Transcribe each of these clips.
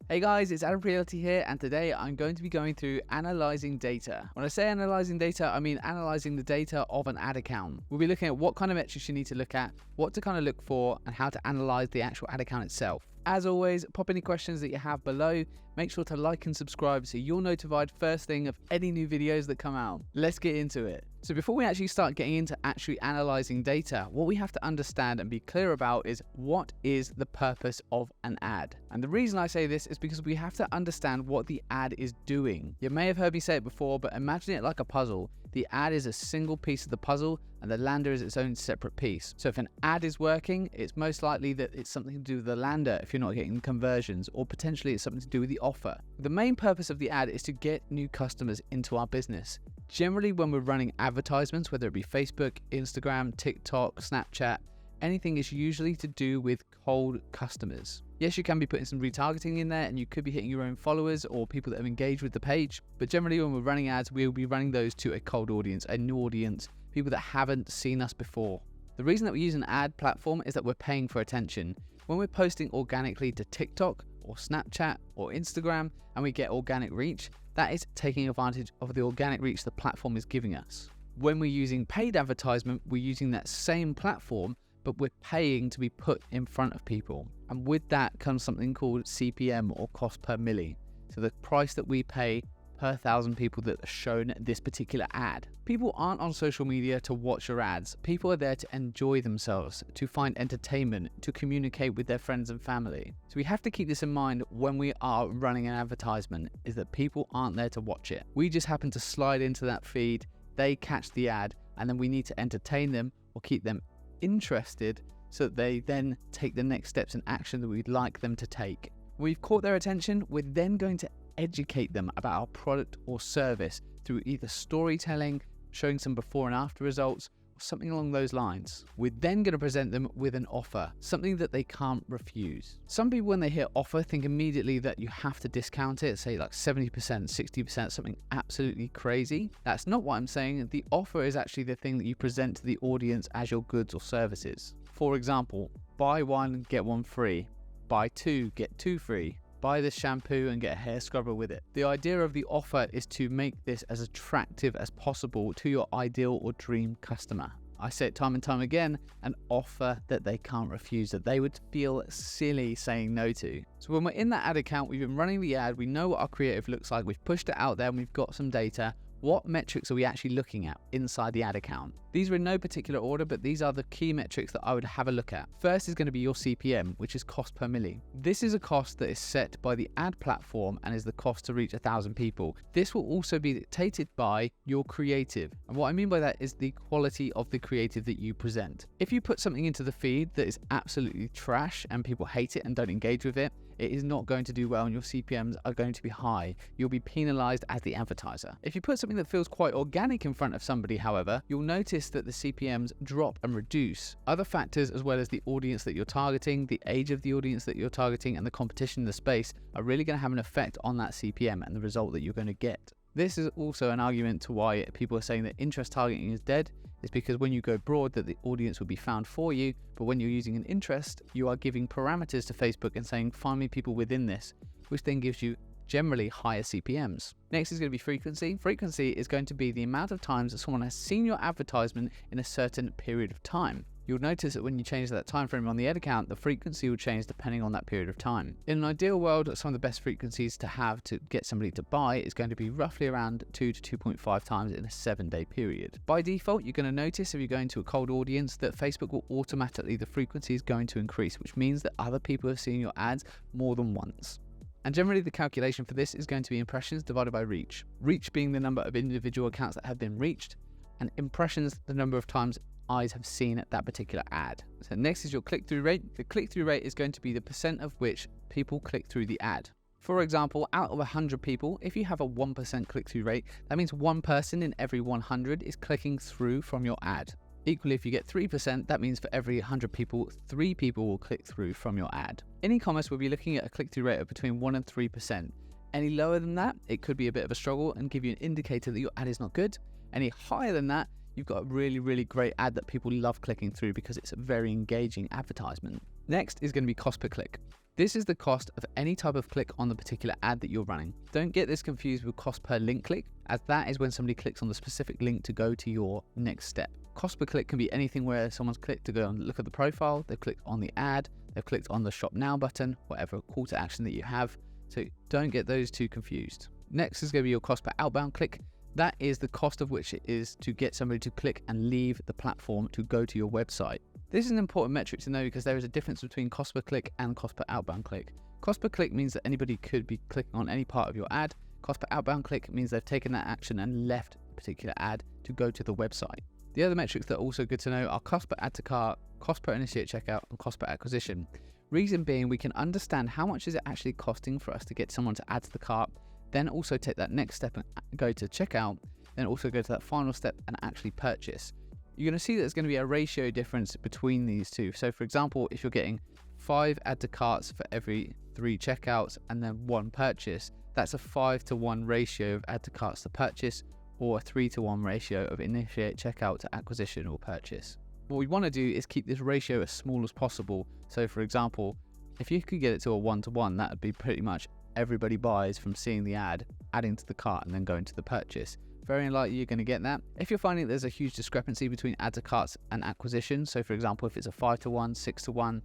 Hey guys, it's Adam Realty here, and today I'm going to be going through analyzing data. When I say analyzing data, I mean analyzing the data of an ad account. We'll be looking at what kind of metrics you need to look at, what to kind of look for, and how to analyze the actual ad account itself. As always, pop any questions that you have below. Make sure to like and subscribe so you're notified first thing of any new videos that come out. Let's get into it. So before we actually start getting into actually analyzing data, what we have to understand and be clear about is what is the purpose of an ad. And the reason I say this is because we have to understand what the ad is doing. You may have heard me say it before, but imagine it like a puzzle. The ad is a single piece of the puzzle and the lander is its own separate piece. So if an ad is working, it's most likely that it's something to do with the lander if you're not getting conversions, or potentially it's something to do with the offer. The main purpose of the ad is to get new customers into our business. Generally, when we're running advertisements, whether it be Facebook, Instagram, TikTok, Snapchat, anything is usually to do with cold customers. Yes, you can be putting some retargeting in there and you could be hitting your own followers or people that have engaged with the page. But generally when we're running ads, we'll be running those to a cold audience, a new audience, people that haven't seen us before. The reason that we use an ad platform is that we're paying for attention. When we're posting organically to TikTok or Snapchat or Instagram and we get organic reach, that is taking advantage of the organic reach the platform is giving us. When we're using paid advertisement, we're using that same platform, but we're paying to be put in front of people. And with that comes something called CPM, or cost per milli. So the price that we pay per 1,000 people that are shown this particular ad. People aren't on social media to watch your ads. People are there to enjoy themselves, to find entertainment, to communicate with their friends and family. So we have to keep this in mind when we are running an advertisement, is that people aren't there to watch it. We just happen to slide into that feed, they catch the ad, and then we need to entertain them or keep them interested so that they then take the next steps in action that we'd like them to take. We've caught their attention, we're then going to educate them about our product or service through either storytelling, showing some before and after results, or something along those lines. We're then going to present them with an offer, something that they can't refuse. Some people, when they hear offer, think immediately that you have to discount it, say like 70%, 60%, something absolutely crazy. That's not what I'm saying. The offer is actually the thing that you present to the audience as your goods or services. For example, buy one, get one free. Buy two, get two free. Buy this shampoo and get a hair scrubber with it. The idea of the offer is to make this as attractive as possible to your ideal or dream customer. I say it time and time again, an offer that they can't refuse, that they would feel silly saying no to. So when we're in that ad account, we've been running the ad, we know what our creative looks like, we've pushed it out there and we've got some data. What metrics are we actually looking at inside the ad account? These are in no particular order, but these are the key metrics that I would have a look at. First is going to be your CPM, which is cost per milli. This is a cost that is set by the ad platform and is the cost to reach 1,000 people. This will also be dictated by your creative. And what I mean by that is the quality of the creative that you present. If you put something into the feed that is absolutely trash and people hate it and don't engage with it, it is not going to do well and your CPMs are going to be high. You'll be penalized as the advertiser. If you put something that feels quite organic in front of somebody, however, you'll notice that the CPMs drop and reduce. Other factors, as well as the audience that you're targeting, the age of the audience that you're targeting, and the competition in the space are really going to have an effect on that CPM and the result that you're going to get. This is also an argument to why people are saying that interest targeting is dead. It's because when you go broad, that the audience will be found for you, but when you're using an interest, you are giving parameters to Facebook and saying, find me people within this, which then gives you generally higher CPMs. Next is going to be frequency. Frequency is going to be the amount of times that someone has seen your advertisement in a certain period of time. You'll notice that when you change that time frame on the ad account, the frequency will change depending on that period of time. In an ideal world, some of the best frequencies to have to get somebody to buy is going to be roughly around 2 to 2.5 times in a 7-day period. By default, you're going to notice if you're going to a cold audience that Facebook will automatically, the frequency is going to increase, which means that other people have seen your ads more than once. And generally the calculation for this is going to be impressions divided by reach. Reach being the number of individual accounts that have been reached, and impressions the number of times eyes have seen that particular ad. So next is your click-through rate. The click-through rate is going to be the percent of which people click through the ad. For example, out of 100 people, if you have a 1% click-through rate, that means one person in every 100 is clicking through from your ad. Equally, if you get 3%, that means for every 100 people, 3 people will click through from your ad. In e-commerce, we'll be looking at a click-through rate of between 1 and 3%. Any lower than that, it could be a bit of a struggle and give you an indicator that your ad is not good. Any higher than that, you've got a really, really great ad that people love clicking through because it's a very engaging advertisement. Next is going to be cost per click. This is the cost of any type of click on the particular ad that you're running. Don't get this confused with cost per link click, as that is when somebody clicks on the specific link to go to your next step. Cost per click can be anything where someone's clicked to go and look at the profile, they've clicked on the ad, they've clicked on the shop now button, whatever call to action that you have. So don't get those two confused. Next is going to be your cost per outbound click. That is the cost of which it is to get somebody to click and leave the platform to go to your website. This is an important metric to know because there is a difference between cost per click and cost per outbound click. Cost per click means that anybody could be clicking on any part of your ad. Cost per outbound click means they've taken that action and left a particular ad to go to the website. The other metrics that are also good to know are cost per add to cart, cost per initiate checkout, and cost per acquisition. Reason being, we can understand how much is it actually costing for us to get someone to add to the cart, then also take that next step and go to checkout, then also go to that final step and actually purchase. You're going to see that there's going to be a ratio difference between these two. So for example, if you're getting 5 add to carts for every 3 checkouts and then 1 purchase, that's a 5-to-1 ratio of add to carts to purchase, or a 3-to-1 ratio of initiate checkout to acquisition or purchase. What we want to do is keep this ratio as small as possible. So for example, if you could get it to a 1-to-1, that would be pretty much everybody buys from seeing the ad, adding to the cart, and then going to the purchase. Very unlikely you're going to get that. If you're finding there's a huge discrepancy between add to carts and acquisition, so for example, if it's a 5-to-1, 6-to-1,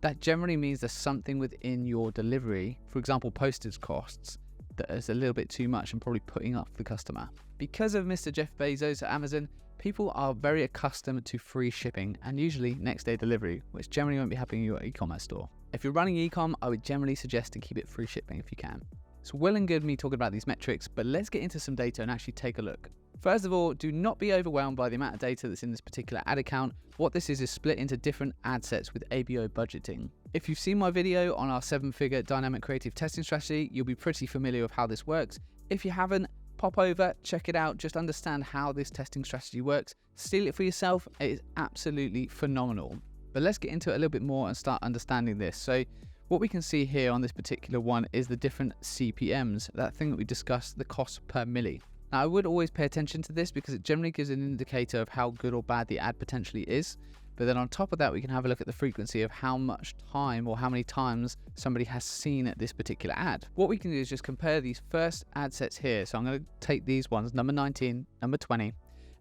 that generally means there's something within your delivery, for example, postage costs, that is a little bit too much and probably putting off the customer. Because of Mr. Jeff Bezos at Amazon, people are very accustomed to free shipping and usually next day delivery, which generally won't be happening in your e-commerce store. If you're running e-com, I would generally suggest to keep it free shipping if you can. It's well and good me talking about these metrics, but let's get into some data and actually take a look. First of all, do not be overwhelmed by the amount of data that's in this particular ad account. What this is split into different ad sets with ABO budgeting. If you've seen my video on our 7-figure dynamic creative testing strategy, you'll be pretty familiar with how this works. If you haven't, pop over, check it out, just understand how this testing strategy works. Steal it for yourself, it is absolutely phenomenal. But let's get into it a little bit more and start understanding this. So what we can see here on this particular one is the different CPMs, that thing that we discussed, the cost per milli. Now I would always pay attention to this because it generally gives an indicator of how good or bad the ad potentially is. But then on top of that, we can have a look at the frequency of how much time or how many times somebody has seen this particular ad. What we can do is just compare these first ad sets here. So I'm going to take these ones, number 19, number 20,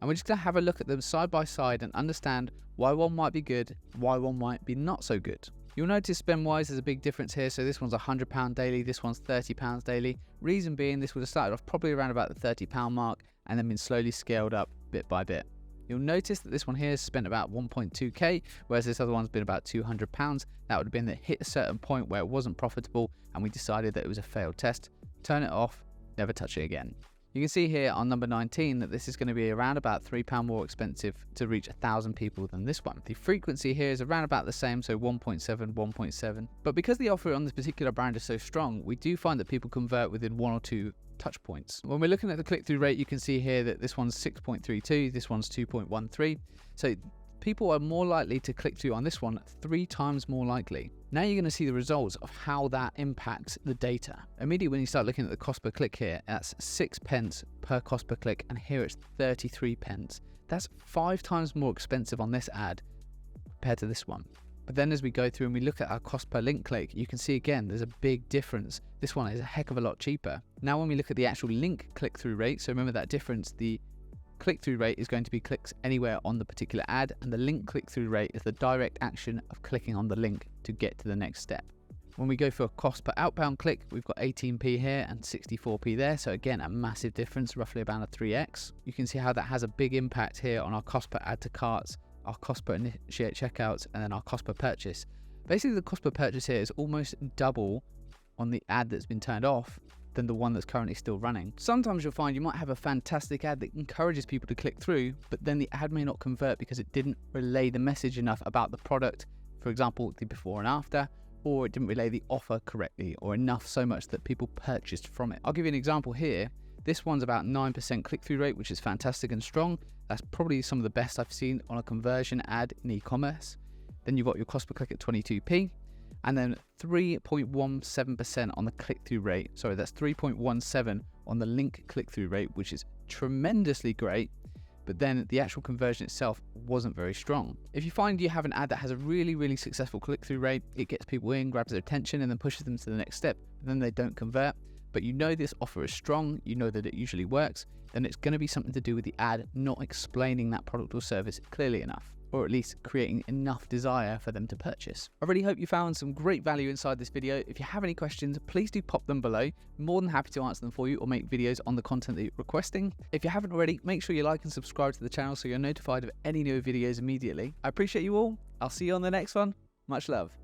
and we're just going to have a look at them side by side and understand why one might be good, why one might be not so good. You'll notice spend-wise there's a big difference here. So this one's £100 daily, this one's £30 daily. Reason being, this would have started off probably around about the £30 mark and then been slowly scaled up bit by bit. You'll notice that this one here has spent about 1.2k, whereas this other one's been about £200. That would have been that hit a certain point where it wasn't profitable and we decided that it was a failed test. Turn it off, never touch it again. You can see here on number 19 that this is going to be around about £3 more expensive to reach 1,000 people than this one. The frequency here is around about the same, so 1.7, 1.7. But because the offer on this particular brand is so strong, we do find that people convert within 1 or 2 touch points. When we're looking at the click-through rate, you can see here that this one's 6.32, this one's 2.13. So people are more likely to click through on this one, 3 times more likely. Now you're going to see the results of how that impacts the data. Immediately when you start looking at the cost per click here, that's 6 pence per cost per click, and here it's 33 pence. That's 5 times more expensive on this ad compared to this one. But then as we go through and we look at our cost per link click, you can see again there's a big difference. This one is a heck of a lot cheaper. Now when we look at the actual link click-through rate, so remember that difference, the click-through rate is going to be clicks anywhere on the particular ad, and the link click-through rate is the direct action of clicking on the link to get to the next step. When we go for a cost per outbound click, we've got 18p here and 64p there. So again, a massive difference, roughly about a 3x. You can see how that has a big impact here on our cost per add to carts, our cost per initiate checkouts, and then our cost per purchase. Basically, the cost per purchase here is almost double on the ad that's been turned off than the one that's currently still running. Sometimes you'll find you might have a fantastic ad that encourages people to click through, but then the ad may not convert because it didn't relay the message enough about the product, for example, the before and after, or it didn't relay the offer correctly or enough so much that people purchased from it. I'll give you an example here. This one's about 9% click-through rate, which is fantastic and strong. That's probably some of the best I've seen on a conversion ad in e-commerce. Then you've got your cost per click at 22p, and then 3.17% on the click-through rate. Sorry, that's 3.17 on the link click-through rate, which is tremendously great. but then the actual conversion itself wasn't very strong. If you find you have an ad that has a really successful click-through rate, it gets people in, grabs their attention, and then pushes them to the next step, but then they don't convert, but you know this offer is strong, you know that it usually works, then it's going to be something to do with the ad not explaining that product or service clearly enough, or at least creating enough desire for them to purchase. I really hope you found some great value inside this video. If you have any questions, please do pop them below. More than happy to answer them for you or make videos on the content that you're requesting. If you haven't already, make sure you like and subscribe to the channel so you're notified of any new videos immediately. I appreciate you all. I'll see you on the next one. Much love.